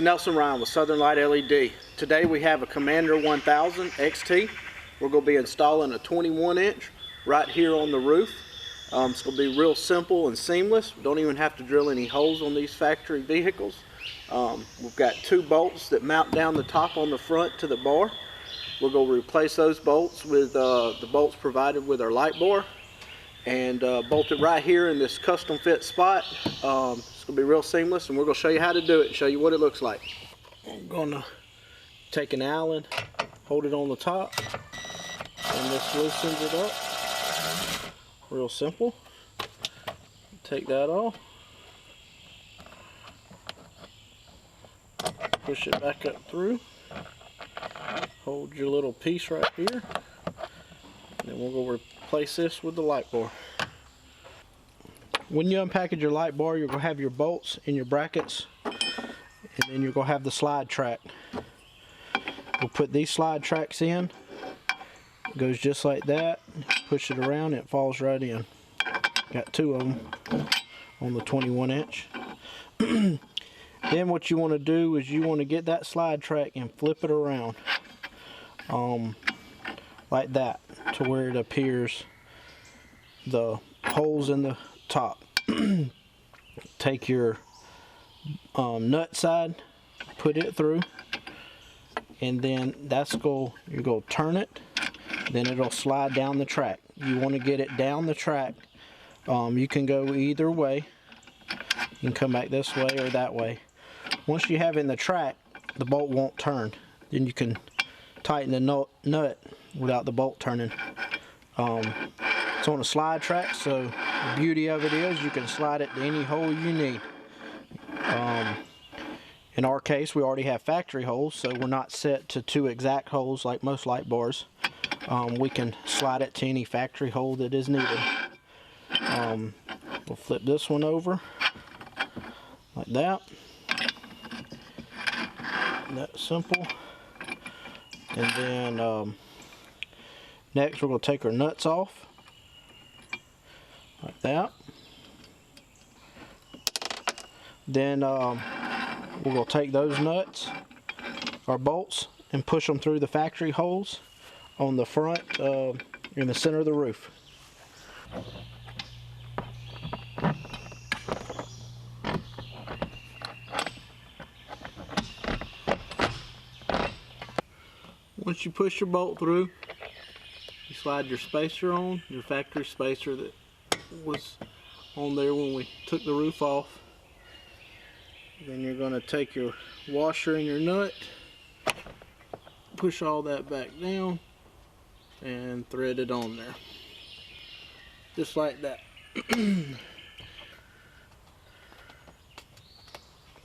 Nelson Ryan with Southern Light LED. Today we have a Commander 1000 XT. We're going to be installing a 21-inch right here on the roof. It's going to be real simple and seamless. We don't even have to drill any holes on these factory vehicles. We've got 2 bolts that mount down the top on the front to the bar. We're going to replace those bolts with the bolts provided with our light bar and bolt it right here in this custom fit spot. It's going to be real seamless, and we're going to show you how to do it and show you what it looks like. I'm going to take an Allen, hold it on the top, and this loosens it up. Real simple. Take that off. Push it back up through. Hold your little piece right here. Then we'll go replace this with the light bar. When you unpackage your light bar, you're going to have your bolts and your brackets, and then you're going to have the slide track. We'll put these slide tracks in. It goes just like that. Push it around, it falls right in. Got 2 of them on the 21-inch. Then what you want to do is you want to get that slide track and flip it around like that to where it appears the holes in the top. Take your nut side, put it through, and then you're going to turn it, then it'll slide down the track. You want to get it down the track. You can go either way. You can come back this way or that way. Once you have it in the track, the bolt won't turn. Then you can tighten the nut without the bolt turning. It's on a slide track, so the beauty of it is you can slide it to any hole you need. In our case, we already have factory holes, so we're not set to 2 exact holes like most light bars. We can slide it to any factory hole that is needed. We'll flip this one over like that. That's simple. And then next we're going to take our nuts off like that. Then we're going to take those nuts or bolts and push them through the factory holes on the front in the center of the roof. Once you push your bolt through, you slide your spacer on, your factory spacer that was on there when we took the roof off. Then you're going to take your washer and your nut, push all that back down, and thread it on there. Just like that.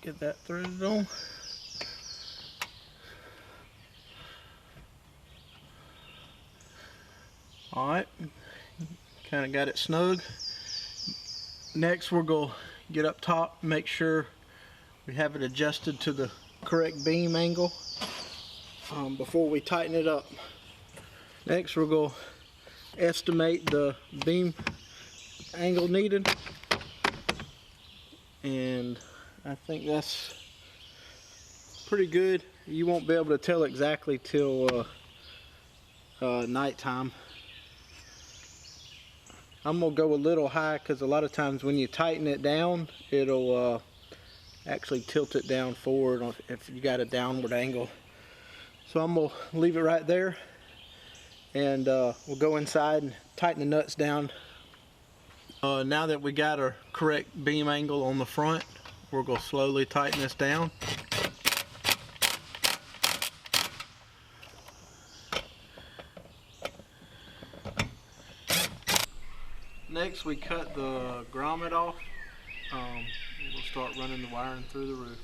Get that threaded on. Alright, kind of got it snug. Next we're going to get up top, make sure we have it adjusted to the correct beam angle before we tighten it up. Next we're going to estimate the beam angle needed, and I think that's pretty good. You won't be able to tell exactly till nighttime. I'm going to go a little high because a lot of times when you tighten it down, it'll actually tilt it down forward if you got a downward angle. So I'm going to leave it right there, and we'll go inside and tighten the nuts down. Now that we got our correct beam angle on the front, we're going to slowly tighten this down. Next we cut the grommet off. We'll start running the wiring through the roof.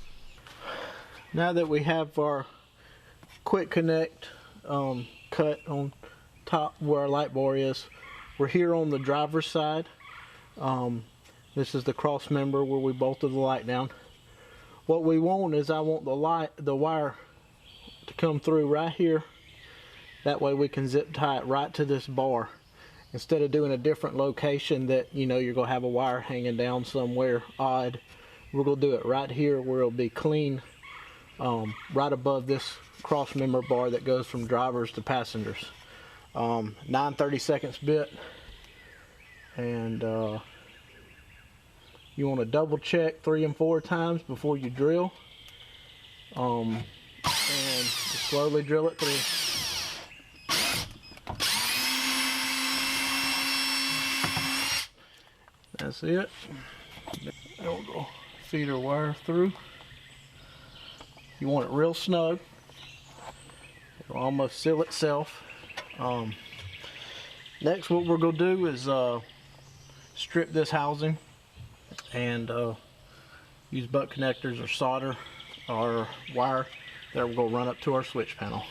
Now that we have our quick connect cut on top where our light bar is, we're here on the driver's side. This is the cross member where we bolted the light down. What we want is I want the wire to come through right here. That way we can zip tie it right to this bar. Instead of doing a different location that you're going to have a wire hanging down somewhere odd, we're going to do it right here where it'll be clean right above this cross member bar that goes from drivers to passengers. 9/32 bit, and you want to double check 3 and 4 times before you drill, and just slowly drill it through. That's it. There we go. Feed our wire through. You want it real snug. It'll almost seal itself. Next, what we're going to do is strip this housing and use butt connectors or solder our wire that we're going to run up to our switch panel.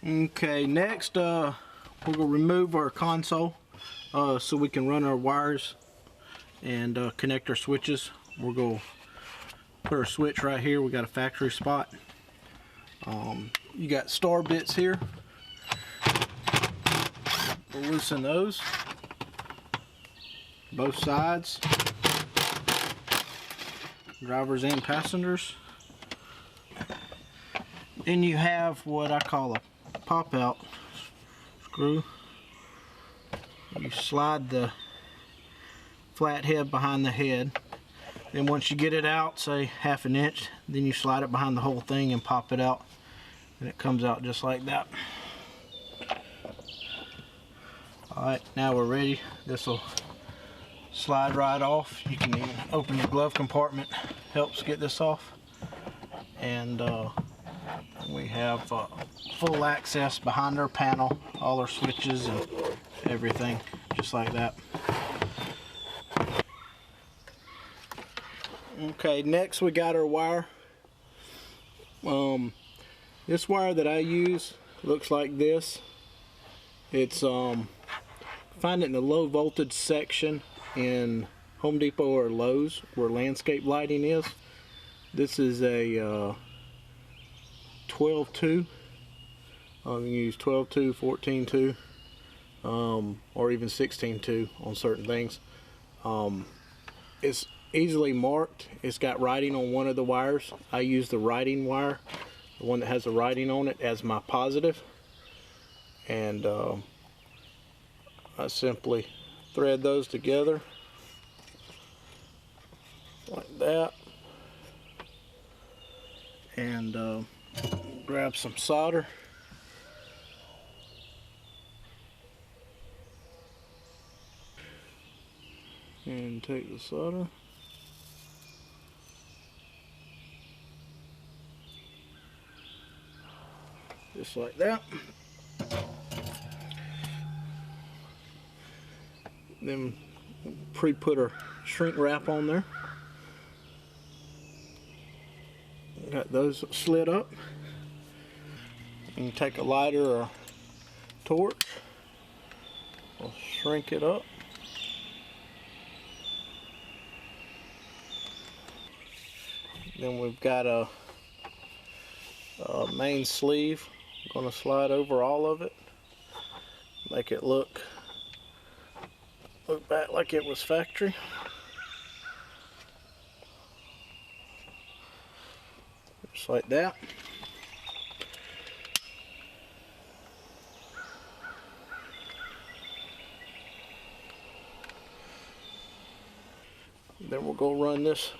Okay, next we're going to remove our console so we can run our wires and connect our switches. We're going to put our switch right here. We got a factory spot. You got star bits here. We'll loosen those, both sides, drivers and passengers. Then you have what I call a pop out screw. You slide the flat head behind the head. Then once you get it out, say 1/2 inch, then you slide it behind the whole thing and pop it out, and it comes out just like that. Alright, now we're ready. This will slide right off. You can even open your glove compartment, helps get this off. And we have full access behind our panel, all our switches and everything, just like that. Okay, next we got our wire. This wire that I use looks like this. It's find it in the low voltage section in Home Depot or Lowe's where landscape lighting is. This is a 12-2. You can use 12-2, 14-2, or even 16-2 on certain things. It's easily marked. It's got writing on one of the wires. I use the writing wire, the one that has the writing on it, as my positive, and I simply thread those together like that, and grab some solder. And take the solder. Just like that. Then pre-put our shrink wrap on there. Got those slid up. You can take a lighter or a torch. We'll shrink it up. Then we've got a main sleeve. I'm going to slide over all of it, make it look back like it was factory. Just like that. Then we'll go run this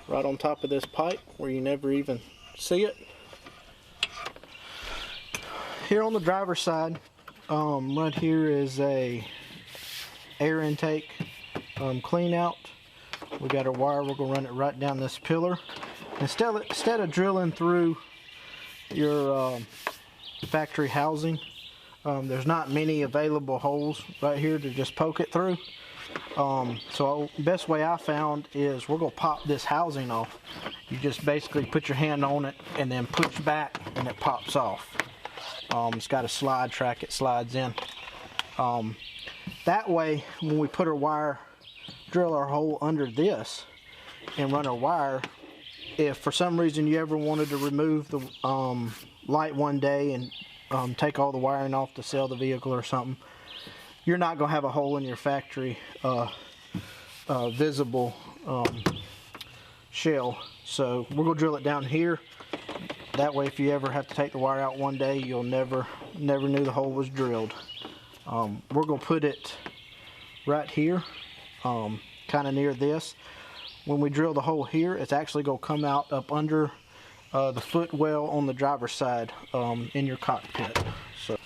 right on top of this pipe where you never even see it. Here on the driver's side, right here is a air intake clean out. We got our wire. We're gonna run it right down this pillar. Instead of drilling through your factory housing, there's not many available holes right here to just poke it through. So the best way I found is we're gonna pop this housing off. You just basically put your hand on it and then push back and it pops off. It's got a slide track, it slides in. That way when we put our wire, drill our hole under this and run our wire, if for some reason you ever wanted to remove the light one day and take all the wiring off to sell the vehicle or something, you're not going to have a hole in your factory visible shell. So we're gonna drill it down here. That way, if you ever have to take the wire out one day, you'll never knew the hole was drilled. We're gonna put it right here, kind of near this. When we drill the hole here, it's actually gonna come out up under the footwell on the driver's side in your cockpit. So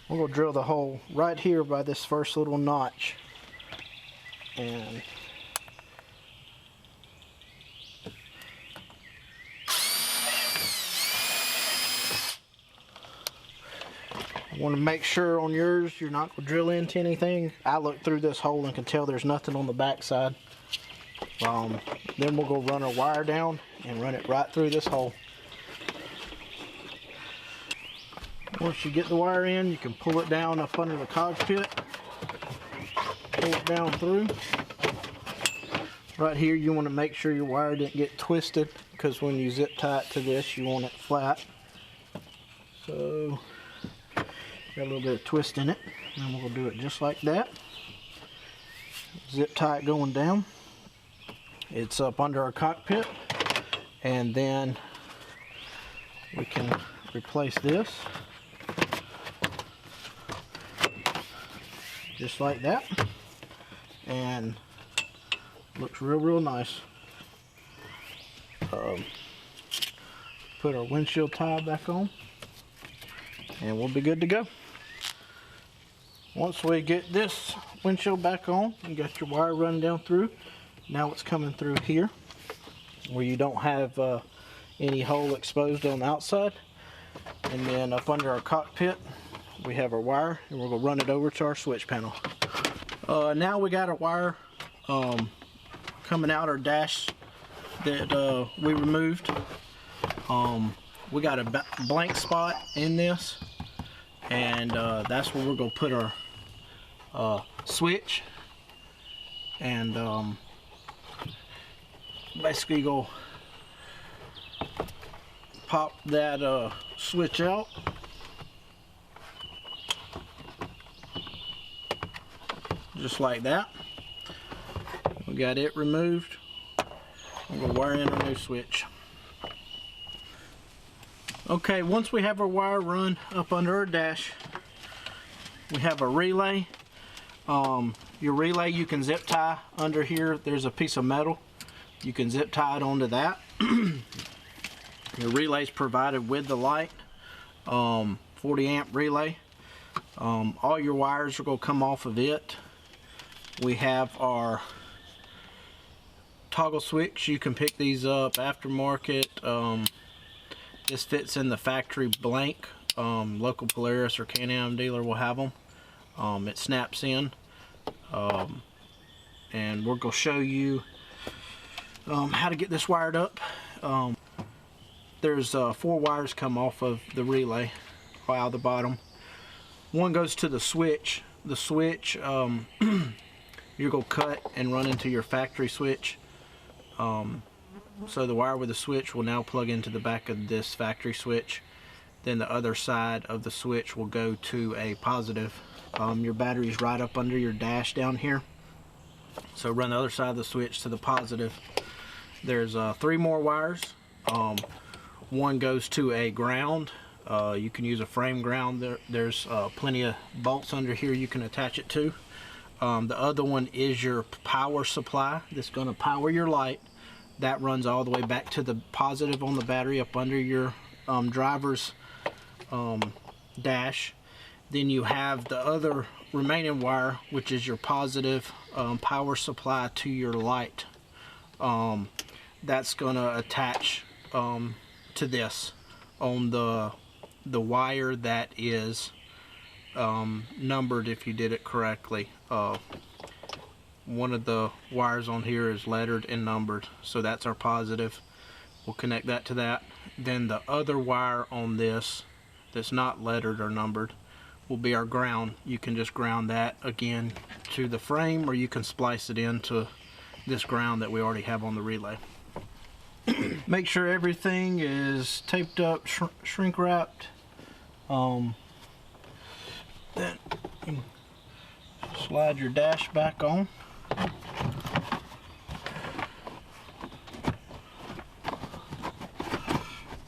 we're gonna drill the hole right here by this first little notch, and want to make sure on yours you're not going to drill into anything. I looked through this hole and can tell there's nothing on the back side. Then we'll go run our wire down and run it right through this hole. Once you get the wire in, you can pull it down up under the cockpit, pull it down through. Right here you want to make sure your wire didn't get twisted, because when you zip tie it to this you want it flat. So got a little bit of twist in it, and we'll do it just like that. Zip tie it going down. It's up under our cockpit, and then we can replace this just like that, and looks real nice. Put our windshield tie back on, and we'll be good to go. Once we get this windshield back on, you got your wire running down through. Now it's coming through here where you don't have any hole exposed on the outside. And then up under our cockpit we have our wire, and we're going to run it over to our switch panel. Now we got our wire coming out our dash that we removed. We got a blank spot in this, and that's where we're going to put our switch, and basically go pop that switch out. Just like that. We got it removed. I'm going to wire in our new switch. Okay, once we have our wire run up under our dash, we have a relay. Your relay you can zip tie under here. There's a piece of metal. You can zip tie it onto that. Your relay is provided with the light, 40 amp relay. All your wires are going to come off of it. We have our toggle switch. You can pick these up aftermarket. This fits in the factory blank. Local Polaris or CAN AM dealer will have them. It snaps in, and we're going to show you how to get this wired up. There's 4 wires come off of the relay out the bottom. One goes to the switch. The switch you're going to cut and run into your factory switch. So the wire with the switch will now plug into the back of this factory switch. Then the other side of the switch will go to a positive. Your battery's right up under your dash down here. So run the other side of the switch to the positive. There's 3 more wires. One goes to a ground. You can use a frame ground. There's plenty of bolts under here you can attach it to. The other one is your power supply that's going to power your light. That runs all the way back to the positive on the battery up under your driver's dash. Then you have the other remaining wire, which is your positive power supply to your light. That's going to attach to this on the wire that is numbered if you did it correctly. One of the wires on here is lettered and numbered, so that's our positive. We'll connect that to that. Then the other wire on this that's not lettered or numbered will be our ground. You can just ground that again to the frame, or you can splice it into this ground that we already have on the relay. Make sure everything is taped up, shrink wrapped. Then slide your dash back on.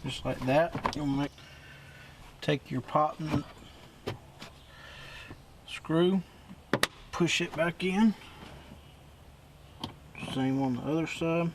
just like that. You'll take your potting screw, push it back in. Same on the other side.